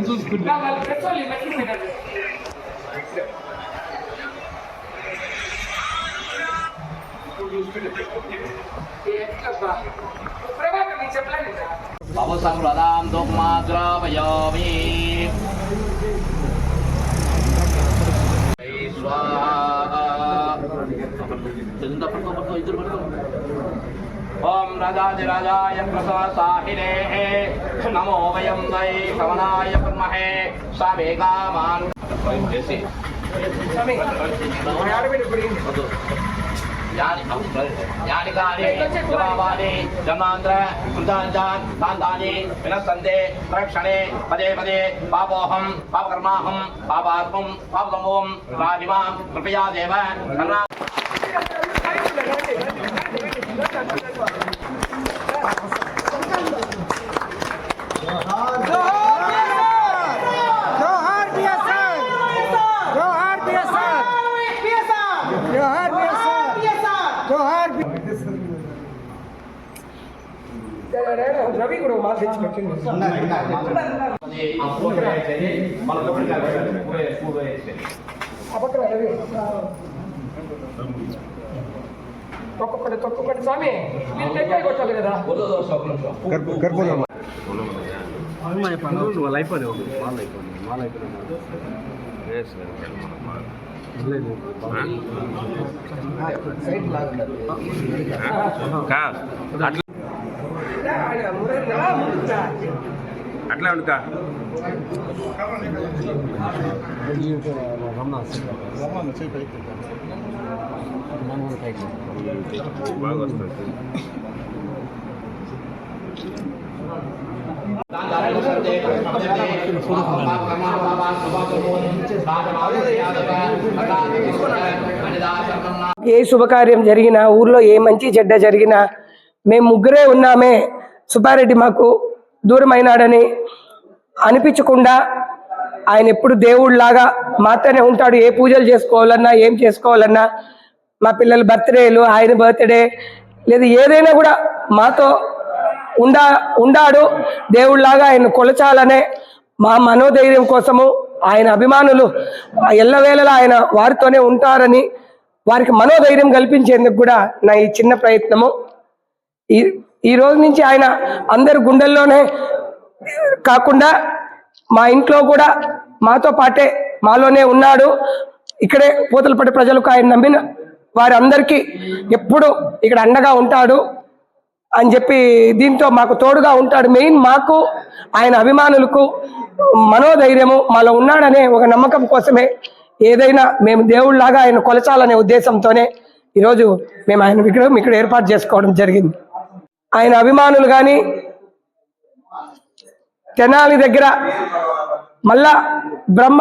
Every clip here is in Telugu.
చూసుకుంటా అవసరదాం దుఃమాద్రావయామి ఓం రాజాధిరాజాయ ప్రసాహినే నమో వయం వై శ్రవణాయ బ్రహ్మహే స్వామేకామాన్ చేసి यानि कानि जवाबानि जन्मान्तर कृताञ्चान् तान्तानि विनश्यन्ते प्रक्षणे पदे पदे पापोऽहं पापकर्माहं पापात्मं पापसमूहं राजिमां कृपया देव करुणा రవి కూడా మాల తెచ్చి పెట్టింది తొక్కొక్కటి స్వామి మీరు టెక్కాయ కొట్టాలి కదా అట్లా ఉండుకా బాగా వస్తుంది ఏ శుభకార్యం జరిగినా ఊర్లో ఏ మంచి చెడ్డ జరిగినా మేము ముగ్గురే ఉన్నామే, సుబ్బారెడ్డి మాకు దూరమైనాడని అనిపించకుండా ఆయన ఎప్పుడు దేవుడిలాగా మాతోనే ఉంటాడు. ఏ పూజలు చేసుకోవాలన్నా ఏం చేసుకోవాలన్నా మా పిల్లల బర్త్డేలు, ఆయన బర్త్డే లేదు ఏదైనా కూడా మాతో ఉండాడు. దేవుడిలాగా ఆయన కొలచాలనే మా మనోధైర్యం కోసము ఆయన అభిమానులు ఎల్లవేళలా ఆయన వారితోనే ఉంటారని వారికి మనోధైర్యం కల్పించేందుకు కూడా నా ఈ చిన్న ప్రయత్నము. ఈ రోజు నుంచి ఆయన అందరి గుండెల్లోనే కాకుండా మా ఇంట్లో కూడా మాతో పాటే మాలోనే ఉన్నాడు. ఇక్కడే పూతలపట్టు ప్రజలకు ఆయన నమ్మిన వారందరికీ ఎప్పుడు ఇక్కడ అండగా ఉంటాడు అని చెప్పి దీంతో మాకు తోడుగా ఉంటాడు. మెయిన్ మాకు ఆయన అభిమానులకు మనోధైర్యము మాలో ఉన్నాడనే ఒక నమ్మకం కోసమే ఏదైనా మేము దేవుళ్ళలాగా ఆయన కొలచాలనే ఉద్దేశంతోనే ఈరోజు మేము ఆయన విగ్రహం ఇక్కడ ఏర్పాటు చేసుకోవడం జరిగింది. ఆయన అభిమానులు కానీ తెనాలి దగ్గర మళ్ళా బ్రహ్మ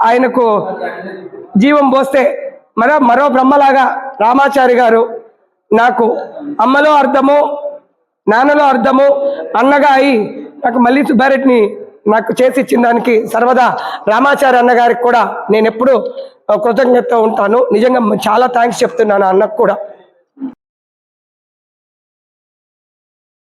ఆయనకు జీవం పోస్తే మరో బ్రహ్మలాగా రామాచారి గారు నాకు అమ్మలో అర్థము నాన్నలో అర్థము అన్నగా అయి నాకు మళ్ళీ సుబ్బారెడ్డిని నాకు చేసి ఇచ్చిన దానికి సర్వదా రామాచారి అన్నగారికి కూడా నేను ఎప్పుడు కృతజ్ఞత ఉంటాను. నిజంగా చాలా థ్యాంక్స్ చెప్తున్నాను అన్నకు కూడా.